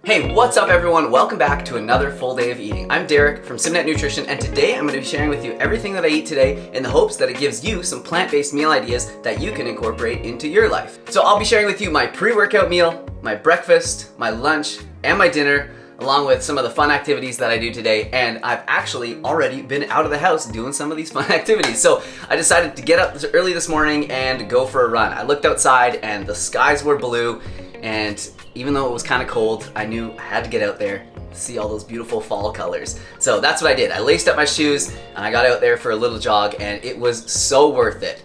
Hey, what's up everyone? Welcome back to another full day of eating. I'm Derek from Simnett Nutrition, and today I'm going to be sharing with you everything that I eat today in the hopes that it gives you some plant-based meal ideas that you can incorporate into your life. So I'll be sharing with you my pre-workout meal, my breakfast, my lunch, and my dinner, along with some of the fun activities that I do today. And I've actually already been out of the house doing some of these fun activities. So I decided to get up early this morning and go for a run. I looked outside and the skies were blue, and even though it was kind of cold, I knew I had to get out there to see all those beautiful fall colors. So that's what I did. I laced up my shoes and I got out there for a little jog, and it was so worth it.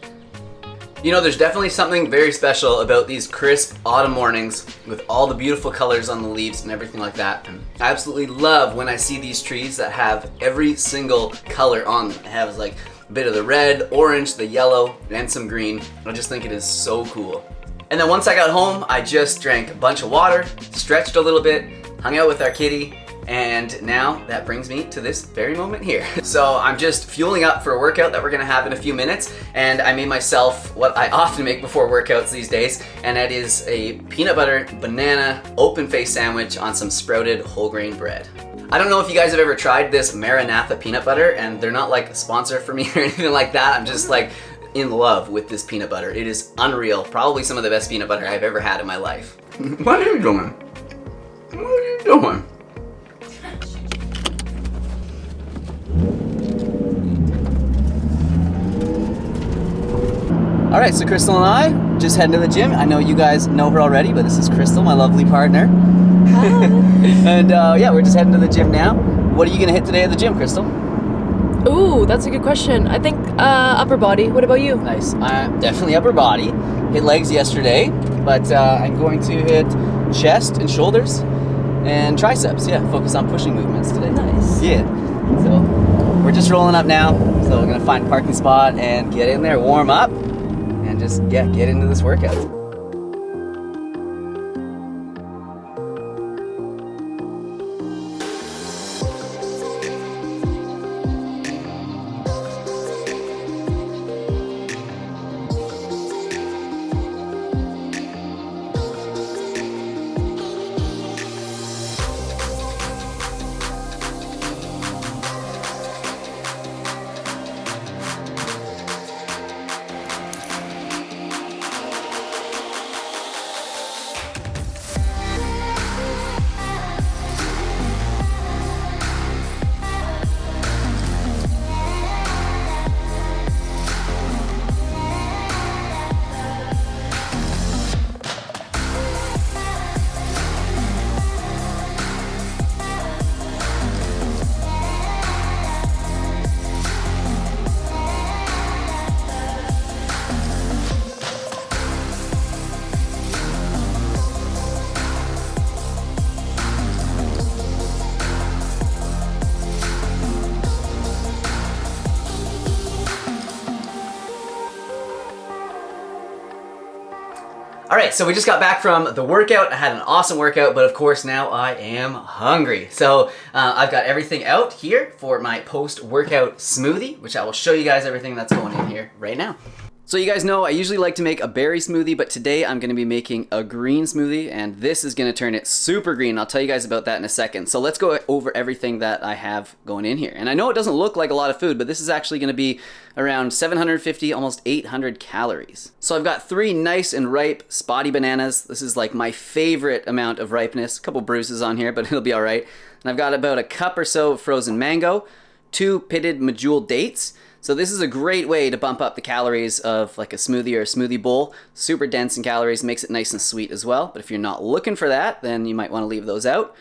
You know, there's definitely something very special about these crisp autumn mornings with all the beautiful colors on the leaves and everything like that. And I absolutely love when I see these trees that have every single color on them. It has like a bit of the red, orange, the yellow, and some green. I just think it is so cool. And then once I got home, I just drank a bunch of water, stretched a little bit, hung out with our kitty, and now that brings me to this very moment here. So I'm just fueling up for a workout that we're gonna have in a few minutes, and I made myself what I often make before workouts these days, and that is a peanut butter banana open face sandwich on some sprouted whole grain bread. I don't know if you guys have ever tried this Maranatha peanut butter, and they're not like a sponsor for me or anything like that. I'm just like in love with this peanut butter. It is unreal. Probably some of the best peanut butter I've ever had in my life. What are you doing? What are you doing? All right, so Crystal and I just heading to the gym. I know you guys know her already, but this is Crystal, my lovely partner. Hi. And yeah, we're just heading to the gym now. What are you gonna hit today at the gym, Crystal? Ooh, that's a good question. I think upper body. What about you? Nice. Definitely upper body. Hit legs yesterday, but I'm going to hit chest and shoulders and triceps. Yeah, focus on pushing movements today. Nice. Yeah. So we're just rolling up now. So we're gonna find a parking spot and get in there, warm up, and just get into this workout. All right, so we just got back from the workout. I had an awesome workout, but of course now I am hungry. So I've got everything out here for my post-workout smoothie, which I will show you guys everything that's going in here right now. So you guys know I usually like to make a berry smoothie, but today I'm gonna be making a green smoothie, and this is gonna turn it super green. I'll tell you guys about that in a second. So let's go over everything that I have going in here. And I know it doesn't look like a lot of food, but this is actually gonna be around 750, almost 800 calories. So I've got 3 nice and ripe spotty bananas. This is like my favorite amount of ripeness. A couple bruises on here, but it'll be all right. And I've got about a cup or so of frozen mango, 2 pitted medjool dates. So this is a great way to bump up the calories of like a smoothie or a smoothie bowl. Super dense in calories, makes it nice and sweet as well. But if you're not looking for that, then you might want to leave those out.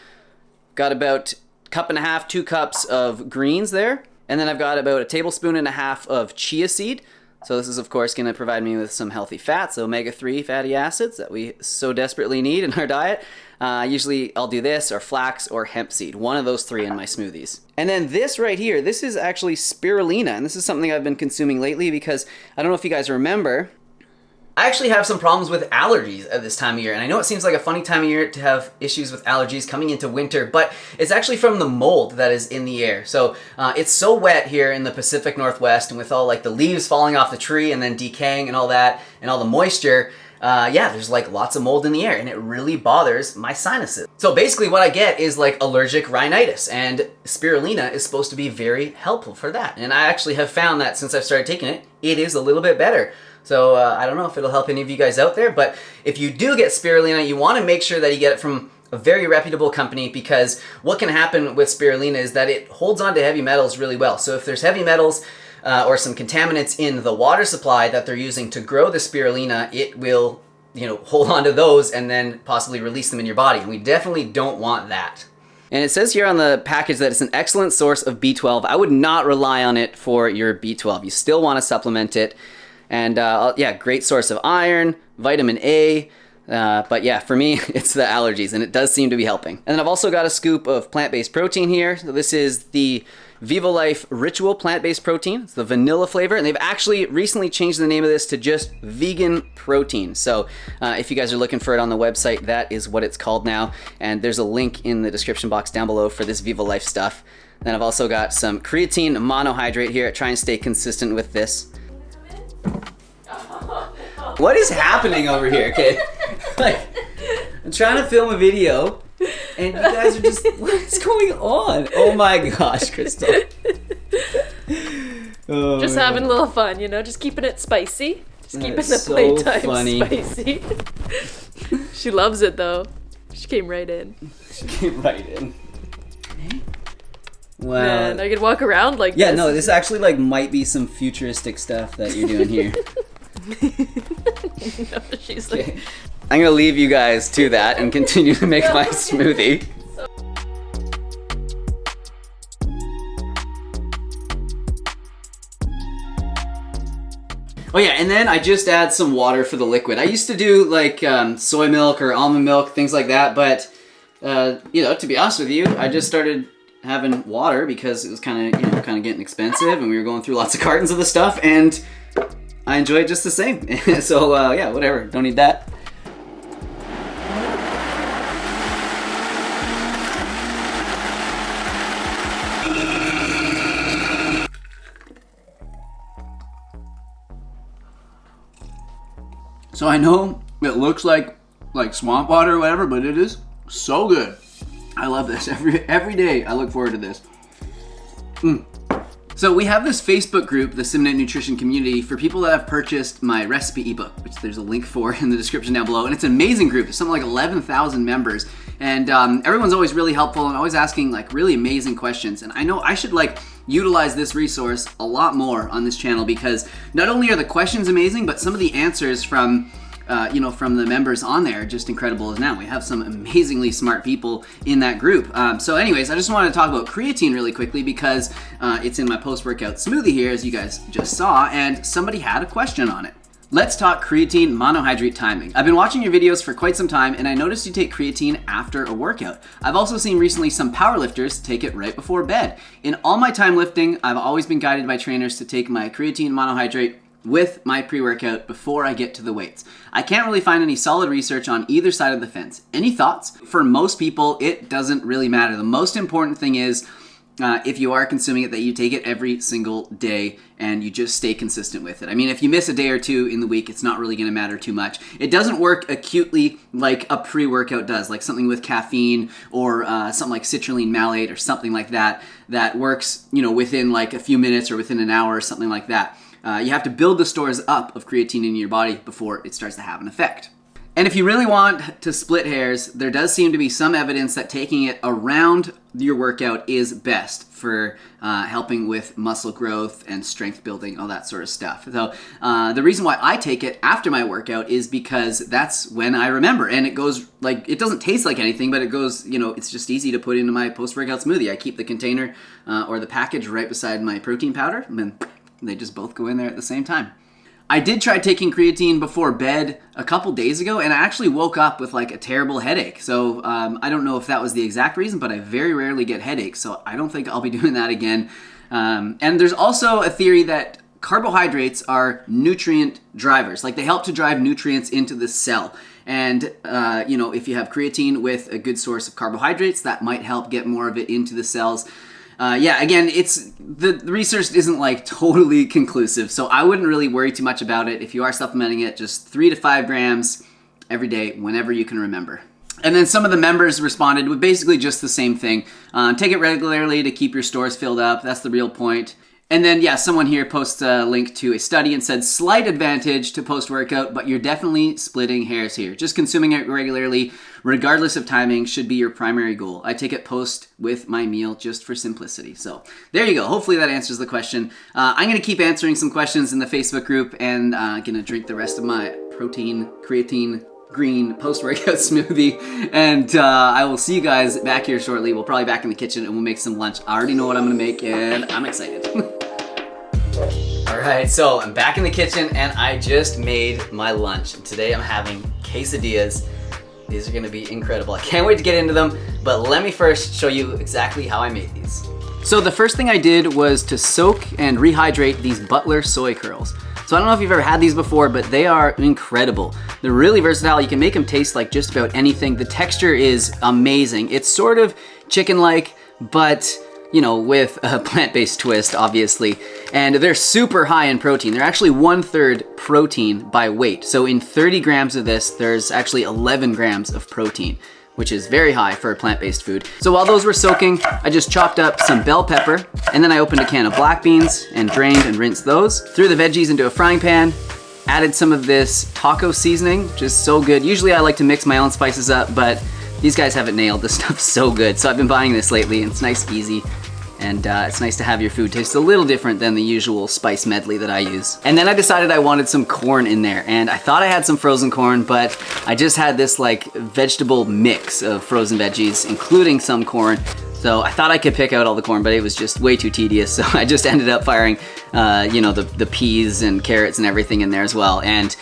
Got about a cup and a half, 2 cups of greens there. And then I've got about a tablespoon and a half of chia seed. So this is of course going to provide me with some healthy fats, omega-3 fatty acids that we so desperately need in our diet. Usually I'll do this or flax or hemp seed, one of those 3 in my smoothies. And then this right here, this is actually spirulina, and this is something I've been consuming lately because I don't know if you guys remember, I actually have some problems with allergies at this time of year, and I know it seems like a funny time of year to have issues with allergies coming into winter, but it's actually from the mold that is in the air. So it's so wet here in the Pacific Northwest, and with all like the leaves falling off the tree and then decaying and all that, and all the moisture, yeah, there's like lots of mold in the air and it really bothers my sinuses. So basically what I get is like allergic rhinitis, and spirulina is supposed to be very helpful for that. And I actually have found that since I've started taking it, it is a little bit better. So I don't know if it'll help any of you guys out there, but if you do get spirulina, you want to make sure that you get it from a very reputable company, because what can happen with spirulina is that it holds on to heavy metals really well. So if there's heavy metals or some contaminants in the water supply that they're using to grow the spirulina, it will, hold on to those and then possibly release them in your body. And we definitely don't want that. And it says here on the package that it's an excellent source of B12. I would not rely on it for your B12. You still want to supplement it. And yeah, great source of iron, vitamin A. But yeah, for me, it's the allergies, and it does seem to be helping. And then I've also got a scoop of plant-based protein here. So this is the Vivo Life Ritual plant-based protein. It's the vanilla flavor, and they've actually recently changed the name of this to just vegan protein. So if you guys are looking for it on the website, that is what it's called now. And there's a link in the description box down below for this Vivo Life stuff. Then I've also got some creatine monohydrate here. I try and stay consistent with this. What is happening over here, kid? Like, I'm trying to film a video, and you guys are just, what is going on? Oh my gosh, Crystal. Oh, just having a little fun, just keeping it spicy. Just keeping the so playtime funny. spicy. She loves it though. She came right in. She came right in. Wow. Man, I could walk around like yeah, this. no, this actually like might be some futuristic stuff that you're doing here. No, she's like... Okay. I'm gonna leave you guys to that and continue to make my smoothie. Oh yeah, and then I just add some water for the liquid. I used to do like soy milk or almond milk, things like that, but to be honest with you, I just started having water because it was kind of getting expensive, and we were going through lots of cartons of the stuff, and I enjoy it just the same. So yeah, whatever, don't need that. So I know it looks like swamp water or whatever, but it is so good. I love this. Every day I look forward to this. So we have this Facebook group, the Simnett Nutrition Community, for people that have purchased my recipe ebook, which there's a link for in the description down below. And it's an amazing group. There's something like 11,000 members. And everyone's always really helpful and always asking like really amazing questions. And I know I should utilize this resource a lot more on this channel, because not only are the questions amazing, but some of the answers from the members on there are just incredible as now. We have some amazingly smart people in that group. So anyways, I just wanted to talk about creatine really quickly, because it's in my post-workout smoothie here, as you guys just saw, and somebody had a question on it. Let's talk creatine monohydrate timing. I've been watching your videos for quite some time, and I noticed you take creatine after a workout. I've also seen recently some powerlifters take it right before bed. In all my time lifting, I've always been guided by trainers to take my creatine monohydrate with my pre-workout before I get to the weights. I can't really find any solid research on either side of the fence. Any thoughts? For most people, it doesn't really matter. The most important thing is if you are consuming it, that you take it every single day and you just stay consistent with it. I mean, if you miss a day or two in the week, it's not really going to matter too much. It doesn't work acutely like a pre-workout does, like something with caffeine or something like citrulline malate or something like that, that works, within like a few minutes or within an hour or something like that. You have to build the stores up of creatine in your body before it starts to have an effect. And if you really want to split hairs, there does seem to be some evidence that taking it around your workout is best for helping with muscle growth and strength building, all that sort of stuff. So the reason why I take it after my workout is because that's when I remember, and it goes it doesn't taste like anything, but it goes, it's just easy to put into my post-workout smoothie. I keep the container or the package right beside my protein powder, and then they just both go in there at the same time. I did try taking creatine before bed a couple days ago, and I actually woke up with a terrible headache. So I don't know if that was the exact reason, but I very rarely get headaches, so I don't think I'll be doing that again. And there's also a theory that carbohydrates are nutrient drivers. They help to drive nutrients into the cell. And, if you have creatine with a good source of carbohydrates, that might help get more of it into the cells. Yeah, again, the research isn't like totally conclusive, so I wouldn't really worry too much about it. If you are supplementing it, just 3 to 5 grams every day, whenever you can remember. And then some of the members responded with basically just the same thing. Take it regularly to keep your stores filled up. That's the real point. And then, yeah, someone here posts a link to a study and said, slight advantage to post-workout, but you're definitely splitting hairs here. Just consuming it regularly, regardless of timing, should be your primary goal. I take it post with my meal just for simplicity. So there you go. Hopefully that answers the question. I'm going to keep answering some questions in the Facebook group, and I'm going to drink the rest of my creatine green post-workout smoothie, and I will see you guys back here shortly. We'll probably back in the kitchen and we'll make some lunch. I already know what I'm gonna make and I'm excited. All right, so I'm back in the kitchen and I just made my lunch. Today I'm having quesadillas. These are gonna be incredible. I can't wait to get into them, but let me first show you exactly how I made these. So the first thing I did was to soak and rehydrate these Butler Soy Curls. So I don't know if you've ever had these before, but they are incredible. They're really versatile. You can make them taste like just about anything. The texture is amazing. It's sort of chicken-like, but you know, with a plant-based twist, obviously. And they're super high in protein. They're actually 1/3 protein by weight. So in 30 grams of this, there's actually 11 grams of protein, which is very high for a plant-based food. So while those were soaking, I just chopped up some bell pepper, and then I opened a can of black beans and drained and rinsed those. Threw the veggies into a frying pan, added some of this taco seasoning, which is so good. Usually I like to mix my own spices up, but these guys have it nailed. This stuff's so good. So I've been buying this lately, and it's nice, easy. And it's nice to have your food taste a little different than the usual spice medley that I use. And then I decided I wanted some corn in there, and I thought I had some frozen corn, but I just had this like vegetable mix of frozen veggies, including some corn. So I thought I could pick out all the corn, but it was just way too tedious. So I just ended up firing, you know, the peas and carrots and everything in there as well. And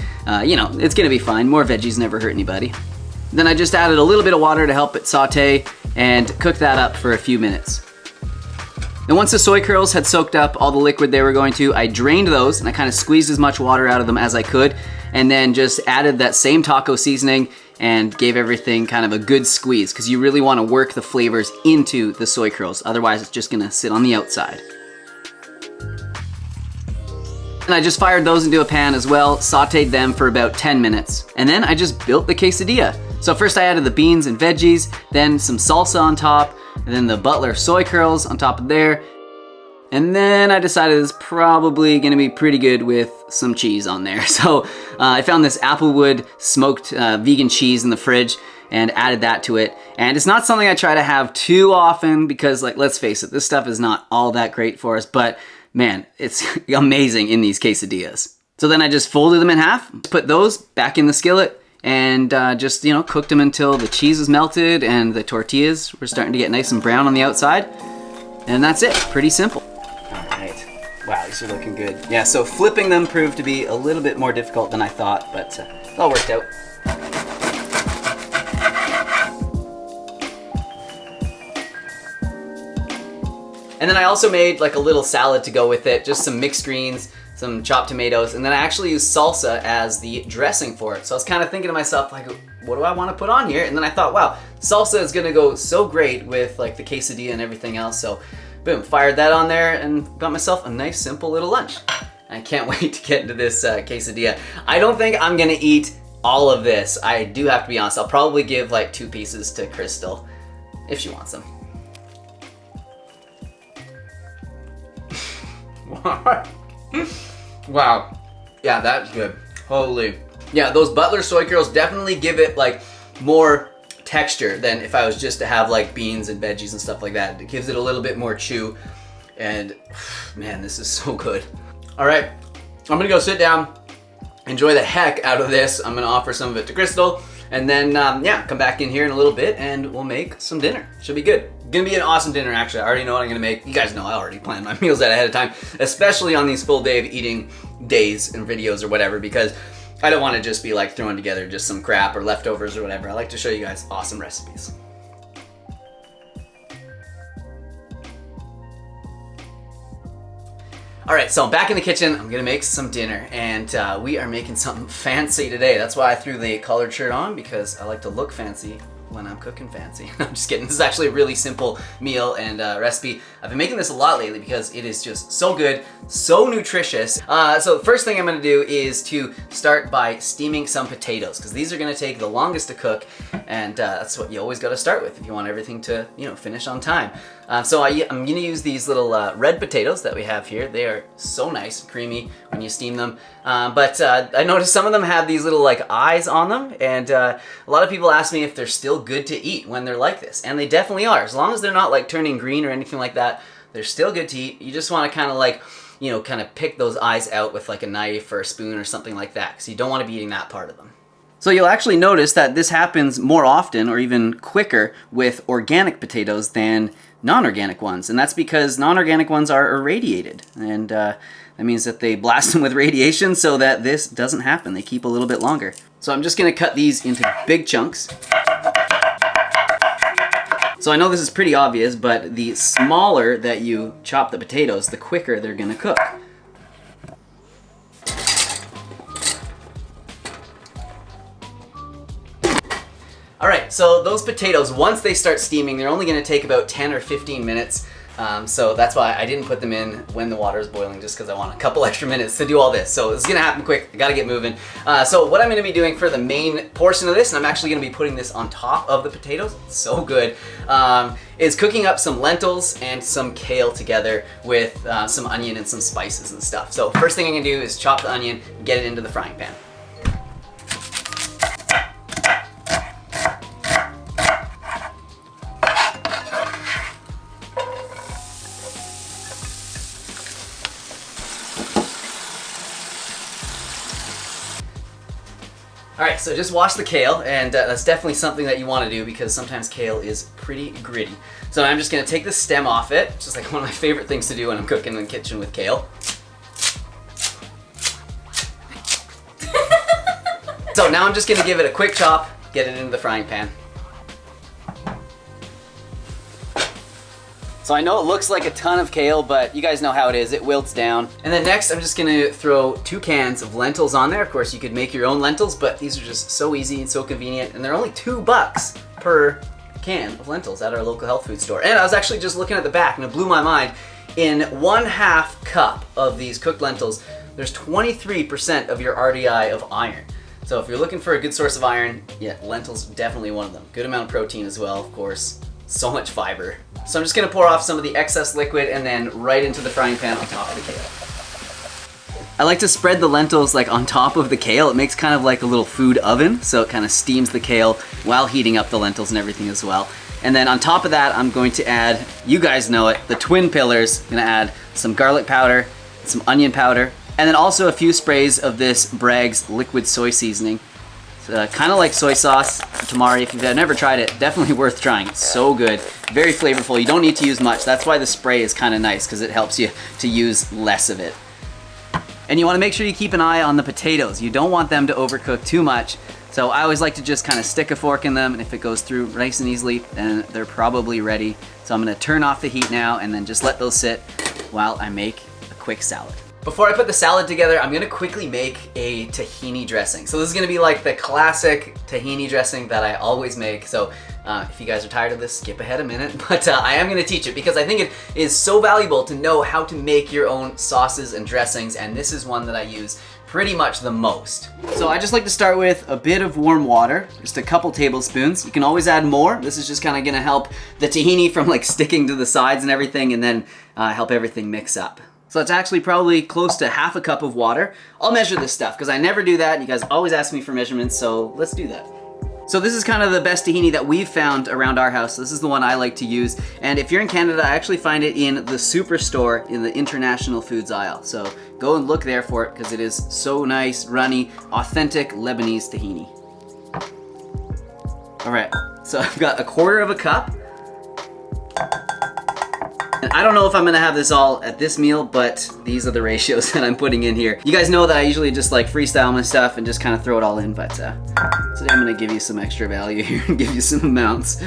you know, it's gonna be fine. More veggies never hurt anybody. Then I just added a little bit of water to help it saute and cook that up for a few minutes. And once the soy curls had soaked up all the liquid they were going to, I drained those and I kind of squeezed as much water out of them as I could, and then just added that same taco seasoning and gave everything kind of a good squeeze, because you really want to work the flavors into the soy curls, otherwise it's just gonna sit on the outside. And I just fired those into a pan as well, sauteed them for about 10 minutes. And then I just built the quesadilla. So first I added the beans and veggies, then some salsa on top, and then the Butler Soy Curls on top of there. And then I decided it's probably gonna be pretty good with some cheese on there. So I found this Applewood smoked vegan cheese in the fridge and added that to it. And it's not something I try to have too often because, like, let's face it, this stuff is not all that great for us, but man, it's amazing in these quesadillas. So then I just folded them in half, put those back in the skillet, and just, you know, cooked them until the cheese was melted and the tortillas were starting to get nice and brown on the outside. And that's it, pretty simple. All right, wow, these are looking good. Yeah, so flipping them proved to be a little bit more difficult than I thought, but it all worked out. And then I also made like a little salad to go with it, just some mixed greens, some chopped tomatoes, and then I actually used salsa as the dressing for it. So I was kind of thinking to myself, like, what do I want to put on here? And then I thought, wow, salsa is gonna go so great with like the quesadilla and everything else. So boom, fired that on there and got myself a nice simple little lunch. I can't wait to get into this quesadilla. I don't think I'm gonna eat all of this. I do have to be honest. I'll probably give like 2 pieces to Crystal if she wants them. Wow. Yeah, that's good. Holy. Yeah, those Butler Soy Curls definitely give it like more texture than if I was just to have like beans and veggies and stuff like that. It gives it a little bit more chew, and man, this is so good. All right, I'm gonna go sit down, enjoy the heck out of this. I'm gonna offer some of it to Crystal, and then yeah, come back in here in a little bit and we'll make some dinner. Should be good. Gonna be an awesome dinner, actually. I already know what I'm gonna make. You guys know I already planned my meals out ahead of time, especially on these full day of eating days and videos or whatever, because I don't want to just be like throwing together just some crap or leftovers or whatever. I like to show you guys awesome recipes. All right, so I'm back in the kitchen. I'm gonna make some dinner, and we are making something fancy today. That's why I threw the collared shirt on, because I like to look fancy when I'm cooking fancy. I'm just kidding. This is actually a really simple meal and recipe. I've been making this a lot lately because it is just so good, so nutritious. So the first thing I'm gonna do is to start by steaming some potatoes, because these are gonna take the longest to cook, and that's what you always gotta start with if you want everything to, you know, finish on time. So I'm gonna use these little red potatoes that we have here. They are so nice and creamy when you steam them. But I noticed some of them have these little like eyes on them, and a lot of people ask me if they're still good to eat when they're like this, and they definitely are. As long as they're not like turning green or anything like that, they're still good to eat. You just want to kind of like, you know, kind of pick those eyes out with like a knife or a spoon or something like that, because you don't want to be eating that part of them. So you'll actually notice that this happens more often or even quicker with organic potatoes than non-organic ones, and that's because non-organic ones are irradiated, and that means that they blast them with radiation so that this doesn't happen. They keep a little bit longer. So I'm just gonna cut these into big chunks. So I know this is pretty obvious, but the smaller that you chop the potatoes, the quicker they're gonna cook. All right, so those potatoes, once they start steaming, they're only gonna take about 10 or 15 minutes. So that's why I didn't put them in when the water is boiling, just because I want a couple extra minutes to do all this. So it's gonna happen quick, I gotta get moving. So what I'm gonna be doing for the main portion of this, and I'm actually gonna be putting this on top of the potatoes, it's so good, is cooking up some lentils and some kale together with some onion and some spices and stuff. So first thing I'm gonna do is chop the onion, get it into the frying pan. Alright, so just wash the kale, and that's definitely something that you want to do because sometimes kale is pretty gritty. So I'm just going to take the stem off it, which is like one of my favorite things to do when I'm cooking in the kitchen with kale. So now I'm just going to give it a quick chop, get it into the frying pan. So I know it looks like a ton of kale, but you guys know how it is, it wilts down. And then next I'm just gonna throw 2 cans of lentils on there. Of course you could make your own lentils, but these are just so easy and so convenient, and they're only $2 per can of lentils at our local health food store. And I was actually just looking at the back and it blew my mind. In 1/2 cup of these cooked lentils, there's 23% of your RDI of iron. So if you're looking for a good source of iron, yeah, lentils definitely one of them. Good amount of protein as well, of course. So much fiber. So I'm just gonna pour off some of the excess liquid and then right into the frying pan on top of the kale. I like to spread the lentils like on top of the kale. It makes kind of like a little food oven, so it kind of steams the kale while heating up the lentils and everything as well. And then on top of that, I'm going to add, you guys know it, the twin pillars. I'm gonna add some garlic powder, some onion powder, and then also a few sprays of this Bragg's liquid soy seasoning. Kind of like soy sauce, tamari. If you've never tried it, definitely worth trying. It's so good, very flavorful. You don't need to use much. That's why the spray is kind of nice, because it helps you to use less of it. And you want to make sure you keep an eye on the potatoes. You don't want them to overcook too much. So I always like to just kind of stick a fork in them, and if it goes through nice and easily, then they're probably ready. So I'm going to turn off the heat now and then just let those sit while I make a quick salad. Before I put the salad together, I'm gonna quickly make a tahini dressing. So this is gonna be like the classic tahini dressing that I always make. So if you guys are tired of this, skip ahead a minute. But I am gonna teach it because I think it is so valuable to know how to make your own sauces and dressings, and this is one that I use pretty much the most. So I just like to start with a bit of warm water, just a couple tablespoons. You can always add more. This is just kind of gonna help the tahini from like sticking to the sides and everything, and then help everything mix up. So it's actually probably close to 1/2 cup of water. I'll measure this stuff because I never do that. You guys always ask me for measurements, so let's do that. So this is kind of the best tahini that we've found around our house. This is the one I like to use. And if you're in Canada, I actually find it in the Superstore in the International Foods aisle. So go and look there for it because it is so nice, runny, authentic Lebanese tahini. All right, so I've got 1/4 cup. And I don't know if I'm gonna have this all at this meal, but these are the ratios that I'm putting in here. You guys know that I usually just like freestyle my stuff and just kind of throw it all in, but today I'm gonna give you some extra value here and give you some amounts.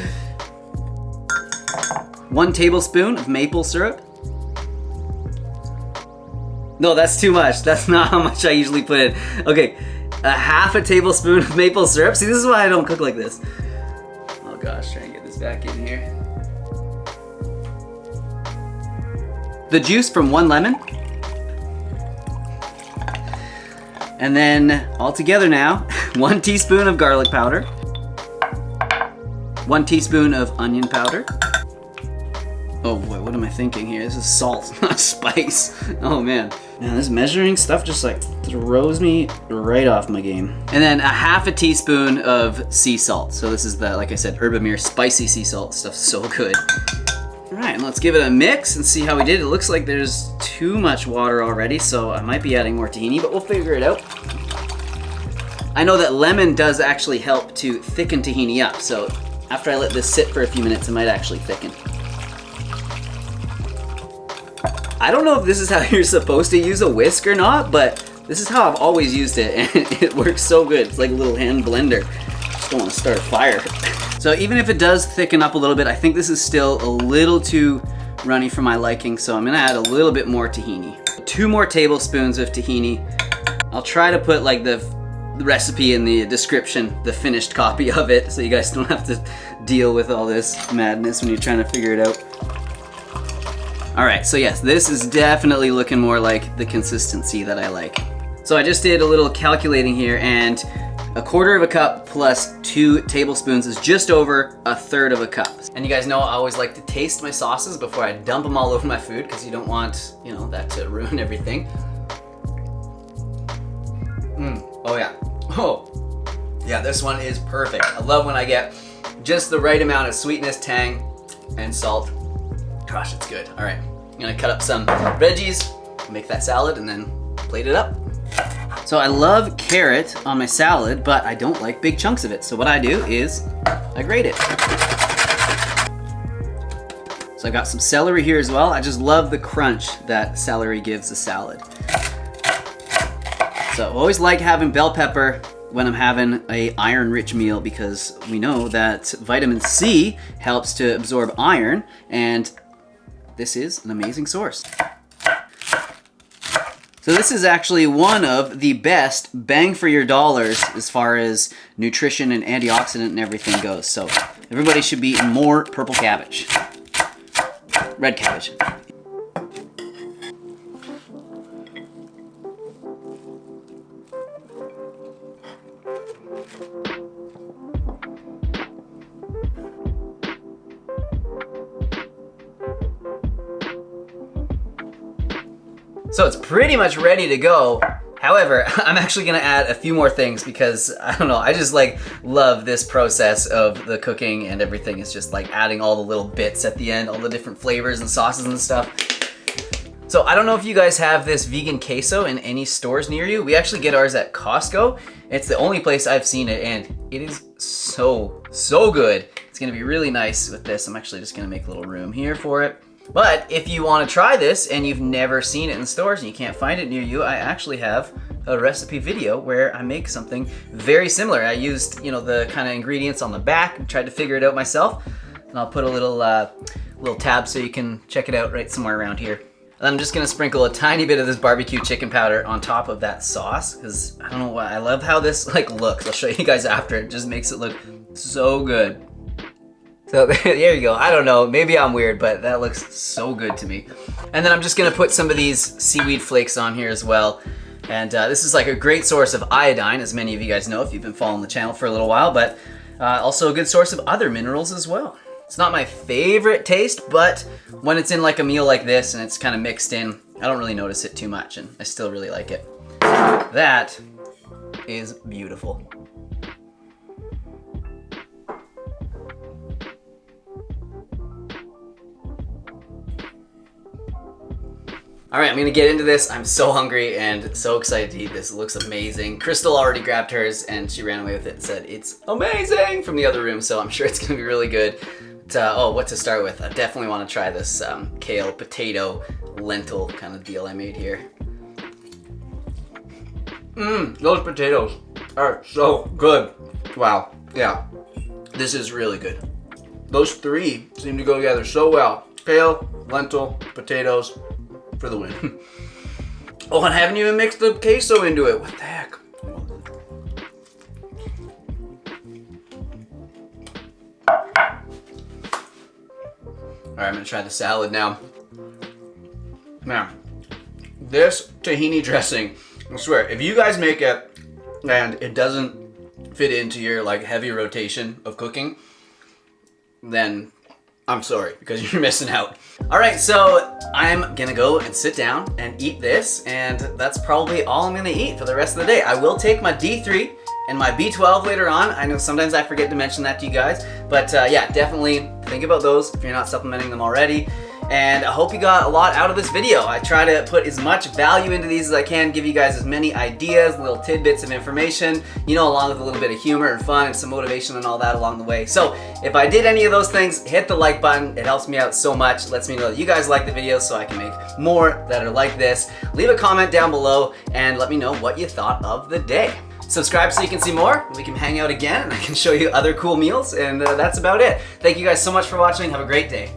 1 tablespoon of maple syrup. No, that's too much. That's not how much I usually put in. Okay, 1/2 tablespoon of maple syrup. See, this is why I don't cook like this. Oh back in here. The juice from 1 lemon. And then all together now, 1 teaspoon of garlic powder, 1 teaspoon of onion powder. Oh boy, what am I thinking here? This is salt, not spice. Oh man. Man, this measuring stuff just like throws me right off my game. And then 1/2 teaspoon of sea salt. So this is the, like I said, Herbamere spicy sea salt. Stuff's so good. All right, and let's give it a mix and see how we did. It looks like there's too much water already, so I might be adding more tahini, but we'll figure it out. I know that lemon does actually help to thicken tahini up, so after I let this sit for a few minutes, it might actually thicken. I don't know if this is how you're supposed to use a whisk or not, but this is how I've always used it, and it works so good. It's like a little hand blender. Just don't want to start a fire. So even if it does thicken up a little bit, I think this is still a little too runny for my liking, so I'm gonna add a little bit more tahini. 2 more tablespoons of tahini. I'll try to put like the recipe in the description, the finished copy of it, so you guys don't have to deal with all this madness when you're trying to figure it out. All right, so yes, this is definitely looking more like the consistency that I like. So I just did a little calculating here, and 1/4 cup plus 2 tablespoons is just over 1/3 cup. And you guys know I always like to taste my sauces before I dump them all over my food, because you don't want, you know, that to ruin everything. Oh yeah. Oh, yeah, this one is perfect. I love when I get just the right amount of sweetness, tang, and salt. Gosh, it's good. All right, I'm gonna cut up some veggies, make that salad, and then plate it up. So I love carrot on my salad, but I don't like big chunks of it. So what I do is I grate it. So I got some celery here as well. I just love the crunch that celery gives a salad. So I always like having bell pepper when I'm having a iron-rich meal, because we know that vitamin C helps to absorb iron, and this is an amazing source. So this is actually one of the best bang for your dollars as far as nutrition and antioxidant and everything goes. So everybody should be eating more purple cabbage. Red cabbage. So it's pretty much ready to go. However, I'm actually gonna add a few more things because, I don't know, I just like love this process of the cooking and everything. It's just like adding all the little bits at the end, all the different flavors and sauces and stuff. So I don't know if you guys have this vegan queso in any stores near you. We actually get ours at Costco. It's the only place I've seen it, and it is so good. It's gonna be really nice with this. I'm actually just gonna make a little room here for it. But if you want to try this and you've never seen it in stores and you can't find it near you, I actually have a recipe video where I make something very similar. I used, you know, the kind of ingredients on the back and tried to figure it out myself. And I'll put a little tab so you can check it out right somewhere around here. And I'm just gonna sprinkle a tiny bit of this barbecue chicken powder on top of that sauce, because I don't know why, I love how this like looks. I'll show you guys after. It just makes it look so good. So there you go. I don't know, maybe I'm weird, but that looks so good to me. And then I'm just gonna put some of these seaweed flakes on here as well. And this is like a great source of iodine, as many of you guys know if you've been following the channel for a little while, but also a good source of other minerals as well. It's not my favorite taste, but when it's in like a meal like this and it's kind of mixed in, I don't really notice it too much, and I still really like it. That is beautiful. All right, I'm gonna get into this. I'm so hungry and so excited to eat this. It looks amazing. Crystal already grabbed hers and she ran away with it and said it's amazing from the other room, so I'm sure it's gonna be really good. But, oh, what to start with? I definitely wanna try this kale, potato, lentil kind of deal I made here. Those potatoes are so good. Wow, yeah, this is really good. Those three seem to go together so well. Kale, lentil, potatoes, for the win. Oh, and I haven't even mixed the queso into it. What the heck? All right, I'm gonna try the salad now. Man, this tahini dressing, I swear, if you guys make it and it doesn't fit into your like heavy rotation of cooking, then I'm sorry, because you're missing out. All right, so I'm gonna go and sit down and eat this, and that's probably all I'm gonna eat for the rest of the day. I will take my D3 and my B12 later on. I know sometimes I forget to mention that to you guys, but yeah, definitely think about those if you're not supplementing them already. And I hope you got a lot out of this video. I try to put as much value into these as I can, give you guys as many ideas, little tidbits of information, you know, along with a little bit of humor and fun and some motivation and all that along the way. So if I did any of those things, hit the like button. It helps me out so much. Lets me know that you guys like the videos so I can make more that are like this. Leave a comment down below and let me know what you thought of the day. Subscribe so you can see more. We can hang out again and I can show you other cool meals, and that's about it. Thank you guys so much for watching. Have a great day.